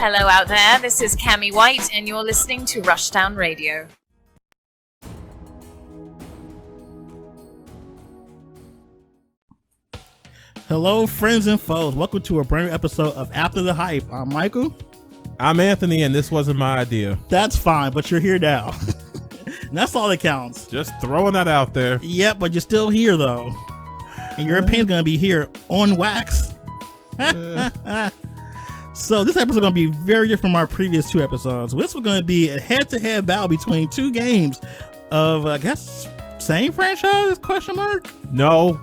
Hello out there, this is Cammie White, and you're listening to Rushdown Radio. Hello, friends and foes. Welcome to a brand new episode of After the Hype. I'm Michael. I'm Anthony, and this wasn't my idea. That's fine, but you're here now. And that's all that counts. Just throwing that out there. Yep, but you're still here, though. And your opinion's going to be here on wax. So this episode is going to be very different from our previous two episodes. This was going to be a head-to-head battle between two games of, I guess, same franchise? Question mark? No.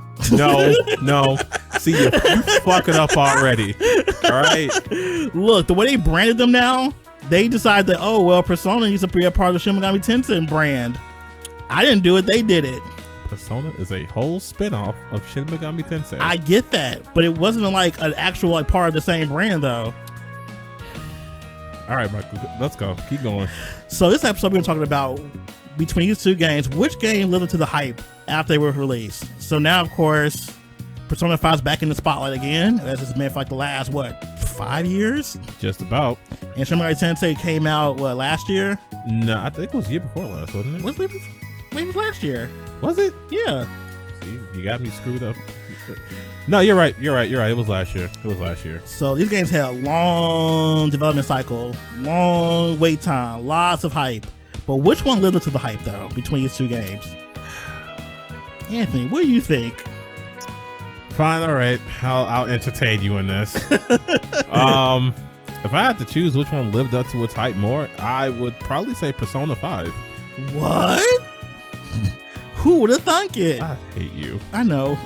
See, you fucking up already. All right. Look, the way they branded them now, they decided that, oh, well, Persona needs to be a part of the Shin Megami Tensei brand. I didn't do it. They did it. Persona is a whole spinoff of Shin Megami Tensei. I get that, but it wasn't like an actual like part of the same brand, though. All right, Michael, let's go. Keep going. So this episode, we're talking about between these two games, which game lived up to the hype after they were released. So now, of course, Persona 5 is back in the spotlight again, as it's been for like the last, 5 years? Just about. And Shin Megami Tensei came out, last year? No, I think it was the year before last, wasn't it? Maybe it was last year. Was it? Yeah. See, you got me screwed up. No, you're right. It was last year. So these games had a long development cycle, long wait time, lots of hype. But which one lived up to the hype, though, between these two games? Anthony, what do you think? Fine, all right. I'll entertain you in this. If I had to choose which one lived up to its hype more, I would probably say Persona 5. What? Who would have thunk it? I hate you. I know.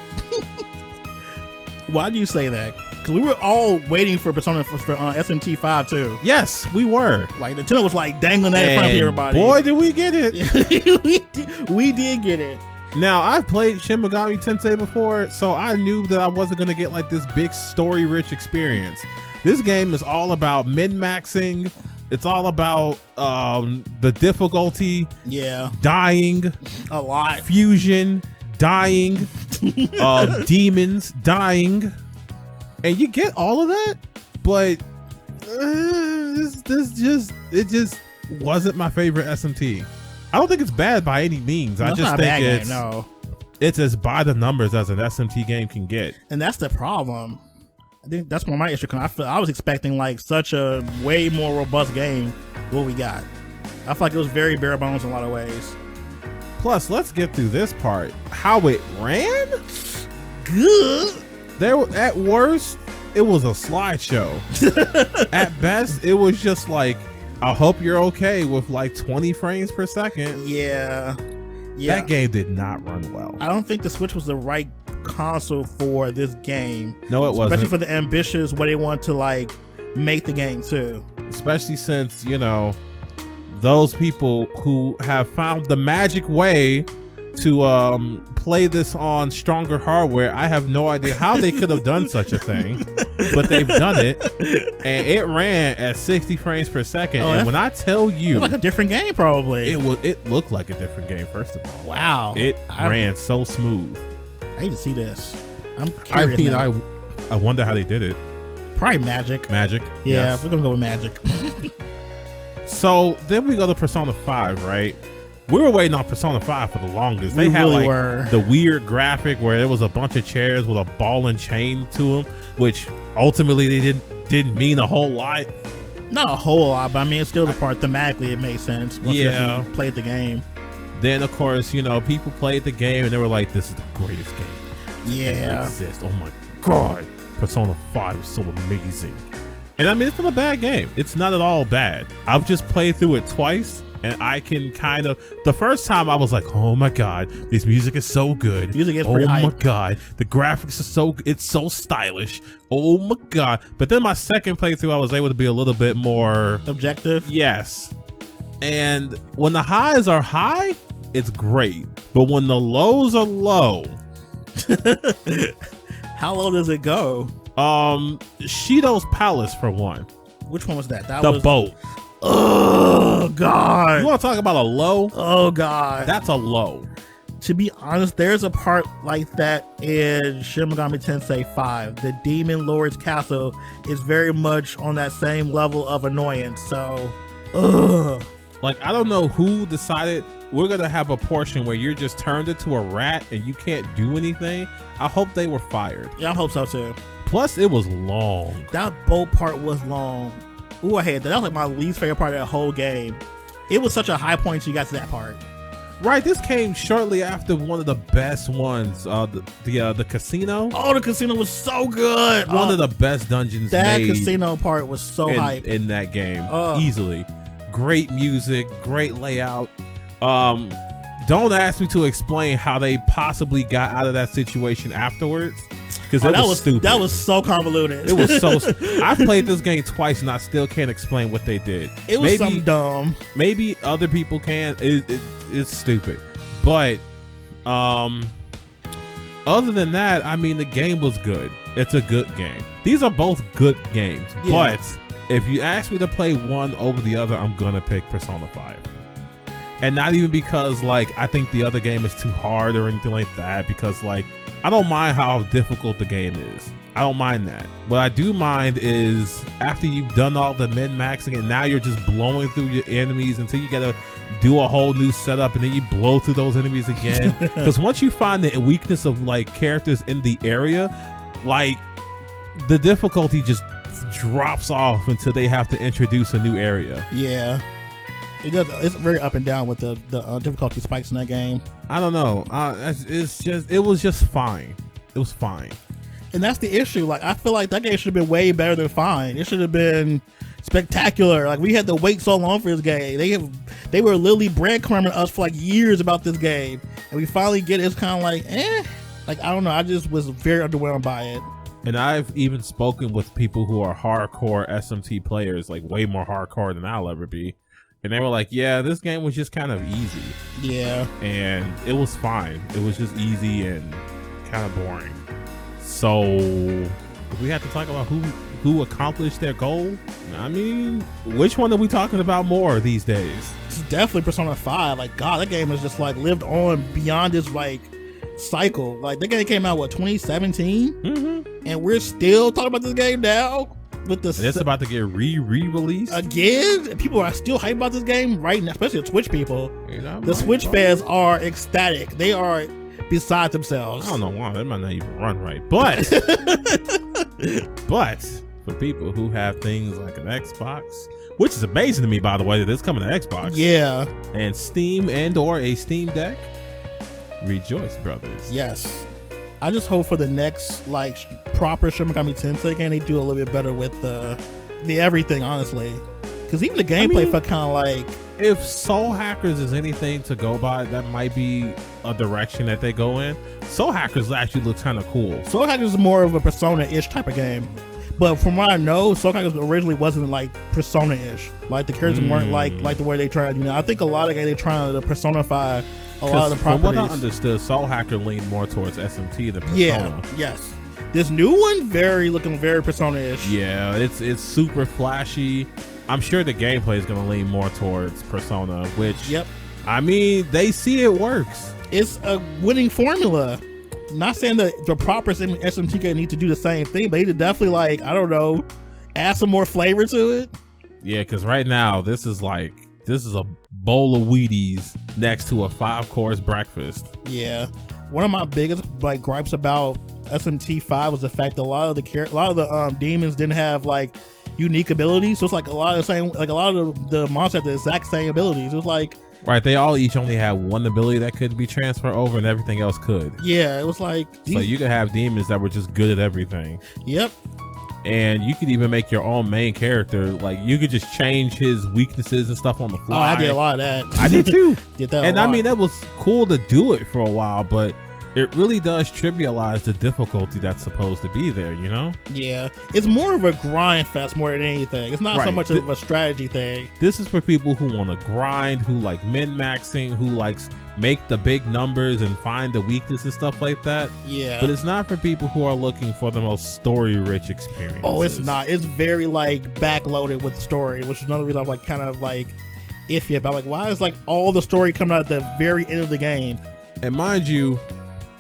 Why do you say that? Because we were all waiting for Persona for SMT 5 too. Yes, we were. Like Nintendo was like dangling that in front of everybody. Boy, did we get it. we did get it. Now, I've played Shin Megami Tensei before, so I knew that I wasn't going to get like this big story-rich experience. This game is all about min-maxing. It's all about the difficulty. Yeah. Dying. A lot. Fusion. Dying. Demons. Dying. And you get all of that, but it just wasn't my favorite SMT. I don't think it's bad by any means. No, I just think it's as by the numbers as an SMT game can get. And that's the problem. I think that's one of my issue. I was expecting like such a way more robust game than what we got. I feel like it was very bare bones in a lot of ways. Plus, let's get through this part. How it ran? Good. At worst, it was a slideshow. At best, it was just like, I hope you're okay with like 20 frames per second. Yeah. That game did not run well. I don't think the Switch was the right console for this game. No, it wasn't. Especially for the ambitious way they want to like make the game too. Especially since, those people who have found the magic way to play this on stronger hardware, I have no idea how they could have done such a thing, but they've done it, and it ran at 60 frames per second. And when I tell you, it's like a different game, probably it looked like a different game. First of all, wow, it ran so smooth. I need to see this. I'm curious. I wonder how they did it. Probably magic. Yeah, yes. We're gonna go with magic. So then we go to Persona 5, right? We were waiting on Persona 5 for the longest. They had the weird graphic where there was a bunch of chairs with a ball and chain to them, which ultimately they didn't mean a whole lot. Not a whole lot, but I mean, it's still the part thematically it made sense. Once you played the game. Then of course, people played the game and they were like, "This is the greatest game yeah exist. Oh my god, Persona 5 is so amazing." And I mean, it's not a bad game. It's not at all bad. I've just played through it twice, and I can kind of. The first time I was like, "Oh my god, this music is so good. Music is pretty hype. God, the graphics are it's so stylish. Oh my god!" But then my second playthrough, I was able to be a little bit more objective. Yes, and when the highs are high, it's great. But when the lows are low, how low does it go? Shido's Palace for one. Which one was that? The boat. Oh god! You want to talk about a low? Oh god! That's a low. To be honest, there's a part like that in Shin Megami Tensei V. The Demon Lord's Castle is very much on that same level of annoyance. So, ugh. Like, I don't know who decided we're gonna have a portion where you're just turned into a rat and you can't do anything. I hope they were fired. Yeah, I hope so too. Plus, it was long. That boat part was long. Ooh, I hated that. That was like my least favorite part of the whole game. It was such a high point until you got to that part. Right, this came shortly after one of the best ones, the casino. Oh, the casino was so good. One of the best dungeons that made casino part was so hype in that game. Easily. Great music, great layout. Don't ask me to explain how they possibly got out of that situation afterwards, because that was stupid. That was so convoluted. It was so. I played this game twice and I still can't explain what they did. It was something dumb. Maybe other people can. It's stupid, but other than that, I mean, the game was good. It's a good game. These are both good games, yeah. But if you ask me to play one over the other, I'm gonna pick Persona 5. And not even because like I think the other game is too hard or anything like that, because like I don't mind how difficult the game is. I don't mind that. What I do mind is after you've done all the min-maxing and now you're just blowing through your enemies until you gotta do a whole new setup and then you blow through those enemies again. Because once you find the weakness of like characters in the area, like the difficulty just drops off until they have to introduce a new area. Yeah. It's very up and down with the difficulty spikes in that game. I don't know. It was just fine. It was fine. And that's the issue. Like, I feel like that game should have been way better than fine. It should have been spectacular. Like, we had to wait so long for this game. They were literally breadcrumbing us for like years about this game, and we finally get it. It's kind of like, like I don't know. I just was very underwhelmed by it. And I've even spoken with people who are hardcore SMT players, like way more hardcore than I'll ever be. And they were like, yeah, this game was just kind of easy. Yeah. And it was fine. It was just easy and kind of boring. So we have to talk about who accomplished their goal. I mean, which one are we talking about more these days? It's definitely Persona 5. Like, God, that game has just like lived on beyond this like cycle. Like, that game came out, what, 2017? Mm-hmm. And we're still talking about this game now? With it's about to get re-released again. People are still hyped about this game right now, especially the Switch people. You know, the Switch fans are ecstatic. They are beside themselves. I don't know why. They might not even run right, but but for people who have things like an Xbox, which is amazing to me, by the way, that it's coming to Xbox, yeah, and Steam and/or a Steam Deck, rejoice, brothers. Yes. I just hope for the next like proper Shin Megami Tensei game they do a little bit better with the everything, honestly, because even the gameplay felt kind of like, if Soul Hackers is anything to go by, that might be a direction that they go in. Soul Hackers actually looks kind of cool. Soul Hackers is more of a Persona-ish type of game, but from what I know, Soul Hackers originally wasn't like Persona-ish. Like the characters weren't like the way they tried. You know, I think a lot of games they trying to personify a lot of the properties. From what I understood, Soul Hacker leaned more towards SMT than Persona. Yeah, yes. This new one, looking very Persona-ish. Yeah, it's super flashy. I'm sure the gameplay is going to lean more towards Persona, which, yep. I mean, they see it works. It's a winning formula. Not saying that the proper SMT game need to do the same thing, but they need to definitely, like, I don't know, add some more flavor to it. Yeah, because right now, this is a bowl of Wheaties next to a 5-course breakfast. Yeah, one of my biggest like gripes about SMT 5 was the fact that a lot of the demons didn't have like unique abilities. So it's like a lot of the monsters have the exact same abilities. It was like, right, they all each only had one ability that could be transferred over, and everything else could. Yeah, it was like so you could have demons that were just good at everything. Yep. And you could even make your own main character. Like, you could just change his weaknesses and stuff on the fly. Oh, I did a lot of that. I did too. Did that and a lot. I mean, that was cool to do it for a while, but it really does trivialize the difficulty that's supposed to be there, you know? Yeah. It's more of a grind fest more than anything. It's not so much of a strategy thing. This is for people who want to grind, who like min-maxing, who likes make the big numbers and find the weakness and stuff like that. Yeah. But it's not for people who are looking for the most story-rich experience. Oh, it's not. It's very like backloaded with story, which is another reason I'm like kind of like iffy about like, why is like all the story coming out at the very end of the game? And mind you,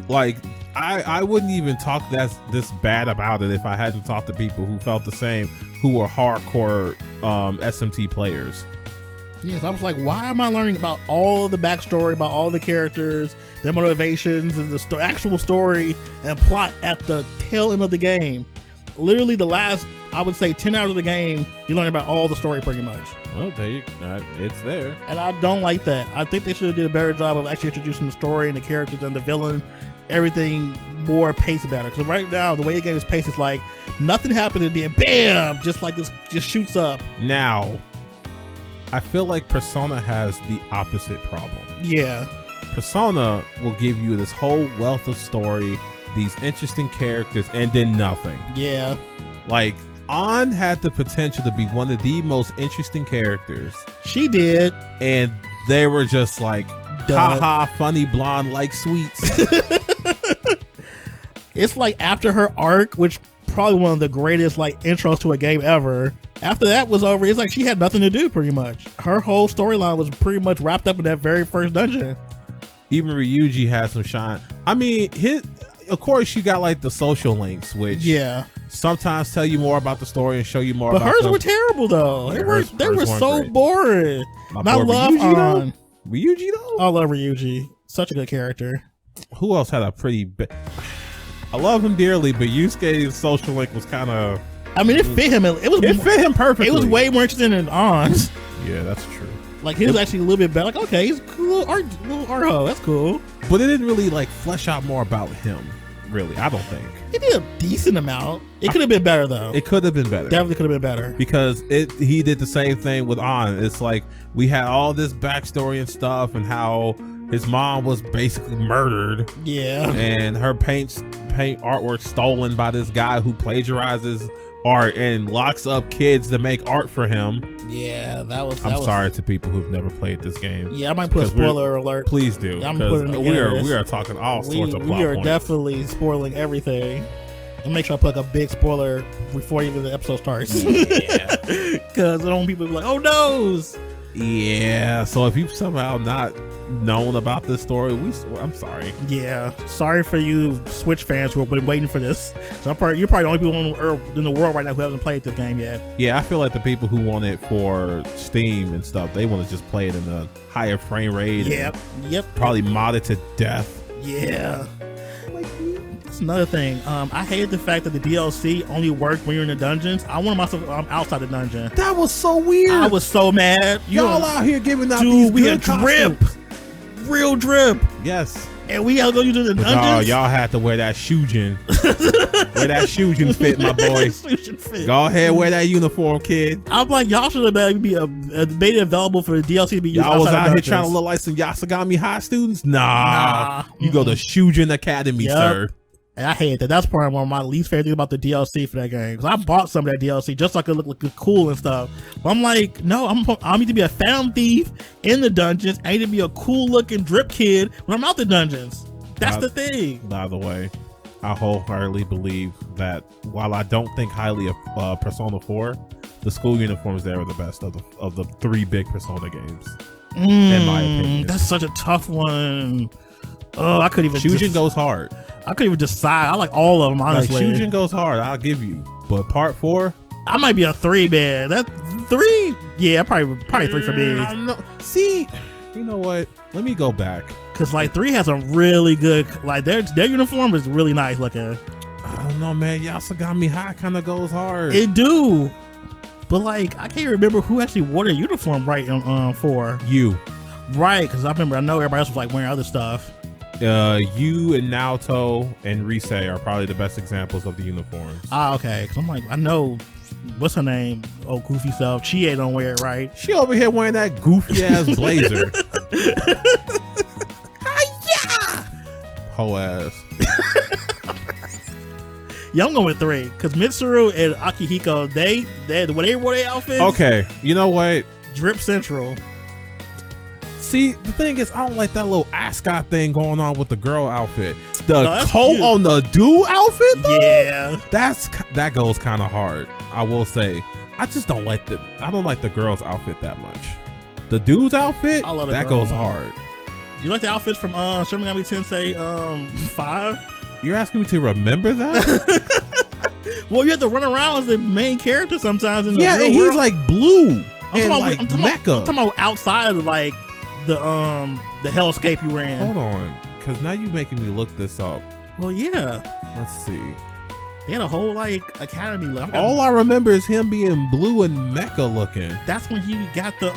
like I wouldn't even talk this bad about it if I hadn't talked to people who felt the same, who were hardcore SMT players. Yes, I was like, why am I learning about all the backstory, about all the characters, their motivations, and the actual story and plot at the tail end of the game? Literally the last, I would say, 10 hours of the game, you learn about all the story pretty much. Well, it's there. And I don't like that. I think they should have did a better job of actually introducing the story and the characters and the villain, everything more paced better. Because right now, the way the game is paced is like, nothing happened and then bam, just like this, just shoots up. Now, I feel like Persona has the opposite problem. Yeah. Persona will give you this whole wealth of story, these interesting characters, and then nothing. Yeah. Like, Ann had the potential to be one of the most interesting characters. She did. And they were just like, haha, funny blonde like sweets. It's like after her arc, which probably one of the greatest like intros to a game ever. After that was over, it's like she had nothing to do pretty much. Her whole storyline was pretty much wrapped up in that very first dungeon. Even Ryuji had some shine. I mean, of course you got like the social links, which sometimes tell you more about the story and show you more about hers were terrible though. Yeah, they were so great. Boring. And I love Ryuji though. I love Ryuji. Such a good character. Who else had a pretty I love him dearly, but Yusuke's social link was kind of, I mean, it fit him. It fit him perfectly. It was way more interesting than Ann's. Yeah, that's true. Like he was actually a little bit better. Like, okay, he's a cool little art hoe. That's cool. But it didn't really like flesh out more about him. Really, I don't think it did a decent amount. It could have been better though. It could have been better. Definitely could have been better because he did the same thing with Ann. It's like we had all this backstory and stuff, and how his mom was basically murdered. Yeah, and her paint artwork stolen by this guy who plagiarizes art and locks up kids to make art for him. Yeah, I'm sorry to people who've never played this game. Yeah, I might put a spoiler alert. Please do. Yeah, I'm putting we are talking all sorts of plot We are points. definitely spoiling everything. And make sure I put a big spoiler before even the episode starts. Yeah, because I don't want people to be like, oh no. Yeah, so if you've somehow not known about this story, I'm sorry. Yeah, sorry for you Switch fans who have been waiting for this. So you're probably the only people in the world right now who hasn't played this game yet. Yeah, I feel like the people who want it for Steam and stuff, they want to just play it in a higher frame rate. Yep. Probably modded to death. Yeah. That's another thing. I hated the fact that the DLC only worked when you're in the dungeons. I wanted myself outside the dungeon. That was so weird. I was so mad. Y'all out here giving out these good drip. Real drip. Yes. And we gotta go use the dungeons. Y'all had to wear that shujin. Wear that shujin fit, my boy. Go ahead, wear that uniform, kid. I'm like, y'all should have made it available for the DLC to be used. Y'all was out here trying to look like some Yasagami High students? Nah. You go to Shujin Academy, sir. And I hate that. That's probably one of my least favorite things about the DLC for that game. Because I bought some of that DLC just so I could look cool and stuff. But I'm like, no, I need to be a found thief in the dungeons. I need to be a cool looking drip kid when I'm out the dungeons. That's the thing. By the way, I wholeheartedly believe that while I don't think highly of Persona 4, the school uniforms there are the best of the three big Persona games. In my opinion. That's such a tough one. Oh, I couldn't even. Shujin goes hard. I couldn't even decide. I like all of them, honestly. Like, Shujin goes hard, I'll give you. But part 4, I might be a 3, man. That 3? Yeah, probably 3 for me. See, you know what? Let me go back. Cause like 3 has a really good, like their uniform is really nice looking. I don't know, man. Yasagami High kind of goes hard. It do, but like I can't remember who actually wore their uniform right on 4. You, right? Cause I know everybody else was like wearing other stuff. You and Naoto and Rise are probably the best examples of the uniforms. Ah, okay. Cause I'm like, I know, what's her name? Oh, goofy self. Chie don't wear it right. She over here wearing that goofy ass blazer. Whole ass. Yeah, I'm going with 3 because Mitsuru and Akihiko, when they wore their outfits. Okay, you know what? Drip Central. See, the thing is, I don't like that little ascot thing going on with the girl outfit. The coat on the dude outfit, though? Yeah, that goes kind of hard. I will say, I just don't like the girl's outfit that much. The dude's outfit, that goes hard. You like the outfits from Shin Megami Tensei 5? You're asking me to remember that? Well, you have to run around as the main character sometimes in the Yeah, real and he's world. like blue I'm and talking like about, mecha. I'm talking about outside of like the hellscape you were in. Hold on, because now you're making me look this up. Well, yeah, Let's see. they had a whole like academy look. All I remember is him being blue and mecha looking. That's when he got the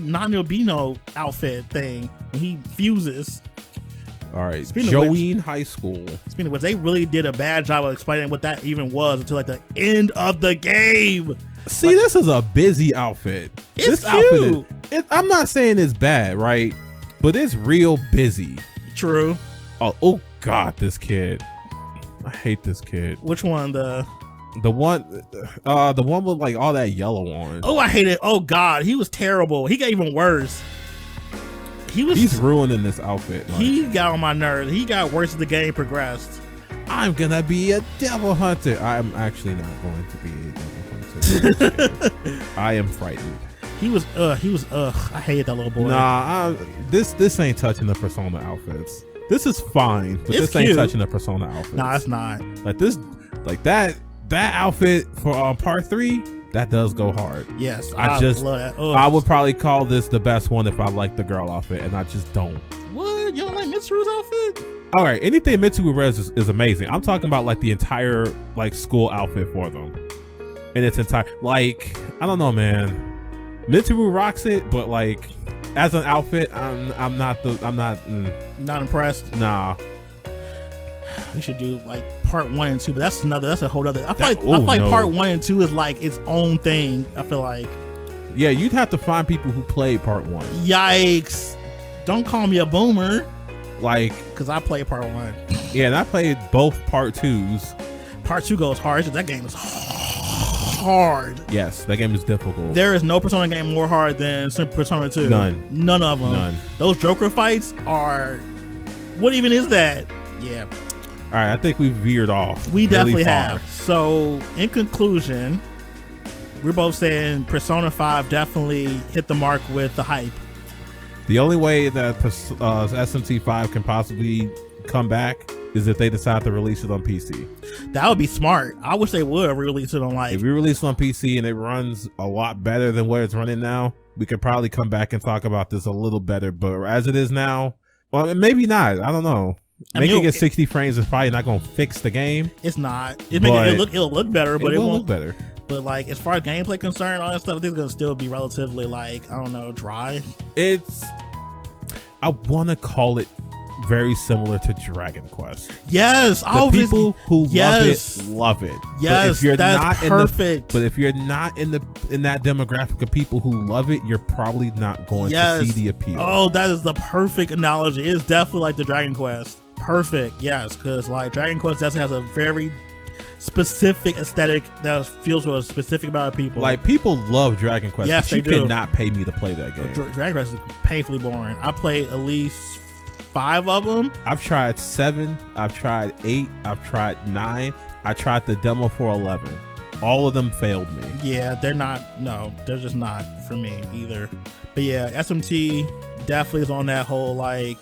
non-albino outfit thing when he fuses. All right, Speaking of Jolene High School. Speaking of which, they really did a bad job of explaining what that even was until like the end of the game. See, this is a busy outfit. It's this cute. I'm not saying it's bad, right? But it's real busy. True. Oh God, this kid. I hate this kid. Which one? The one with like all that yellow on. Oh, I hate it. Oh God, he was terrible. He got even worse. He's ruining this outfit. Like, he got on my nerves. He got worse as the game progressed. I'm gonna be a devil hunter. I'm actually not going to be a devil hunter. I am frightened. He was I hated that little boy. Nah, this ain't touching the Persona outfits. This is fine, but It's this ain't cute. touching the Persona outfits. Nah, it's not. Like this, like that outfit for part 3. That does go hard. Yes, I just love that. Ugh. I would probably call this the best one if I like the girl outfit, and I just don't. What? You don't like Mitsuru's outfit? All right, anything Mitsuru wears is amazing. I'm talking about like the entire like school outfit for them, and its entire like I don't know, man. Mitsuru rocks it, but like as an outfit, I'm not. Not impressed. Nah. We should do like part 1 and 2, but that's a whole other. I feel No. like part 1 and 2 is like its own thing. I feel like. Yeah, you'd have to find people who played part 1. Yikes! Don't call me a boomer. Like, because I played part 1. Yeah, and I played both part 2s. Part 2 goes hard. That game is hard. Yes, that game is difficult. There is no Persona game more hard than Persona 2. None of them. None. Those Joker fights are. What even is that? Yeah. All right, I think we veered off. We definitely far. have. So, in conclusion, we're both saying Persona 5 definitely hit the mark with the hype. The only way that SMT 5 can possibly come back is if they decide to release it on PC. That would be smart. I wish they would release it on like. If we release it on PC and it runs a lot better than what it's running now, we could probably come back and talk about this a little better. But as it is now, well, maybe not. I don't know. Making it 60 frames is probably not going to fix the game. It's not. It'll look better, but it won't look better. But like, as far as gameplay concerned, all that stuff, I think it's gonna still be relatively like, I don't know, dry. I want to call it very similar to Dragon Quest. Yes, the people who love it. Yes, but if you're that's not perfect. But if you're not in that demographic of people who love it, you're probably not going to see the appeal. Oh, that is the perfect analogy. It's definitely like the Dragon Quest. Perfect, yes, because like Dragon Quest definitely has a very specific aesthetic that feels to a specific amount of people. Like, people love Dragon Quest. Yes, but you they do. cannot pay me to play that game. Dragon Quest is painfully boring. I played at least 5 of them. I've tried 7. I've tried 8. I've tried 9. I tried the demo for 11. All of them failed me. Yeah, they're just not for me either. But yeah, SMT definitely is on that whole like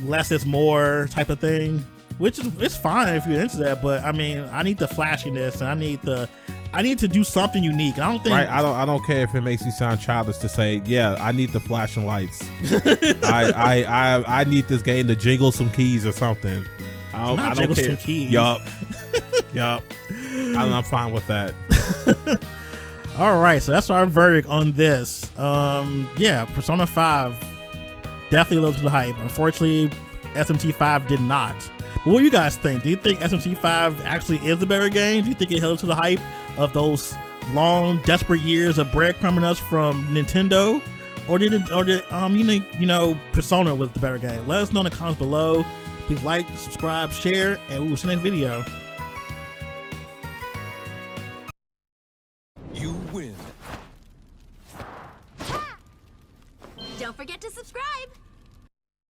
less is more type of thing, which is it's fine if you're into that. But I mean, I need the flashiness and I need to do something unique. I don't think I don't care if it makes you sound childish to say, yeah, I need the flashing lights. I need this game to jingle some keys or something. I don't care. Some keys. Yup. I'm fine with that. All right, so that's our verdict on this. Yeah, Persona 5 definitely lived to the hype. Unfortunately, SMT 5 did not. But what do you guys think? Do you think SMT 5 actually is a better game? Do you think it held to the hype of those long, desperate years of breadcrumbing us from Nintendo? Or did Persona was the better game? Let us know in the comments below. Please like, subscribe, share, and we will see you next video. You win. Don't forget to subscribe!